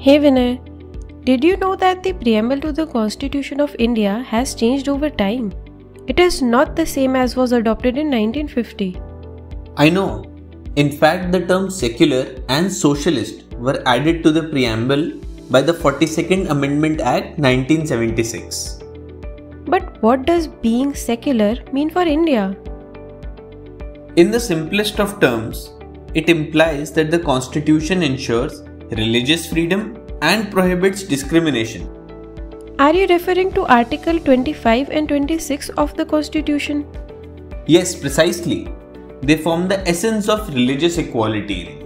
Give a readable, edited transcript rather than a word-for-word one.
Hey Vinay, did you know that the preamble to the Constitution of India has changed over time? It is not the same as was adopted in 1950. I know. In fact, the terms secular and socialist were added to the preamble by the 42nd Amendment Act 1976. But what does being secular mean for India? In the simplest of terms, it implies that the Constitution ensures religious freedom and prohibits discrimination. Are you referring to Article 25 and 26 of the Constitution? Yes, precisely. They form the essence of religious equality.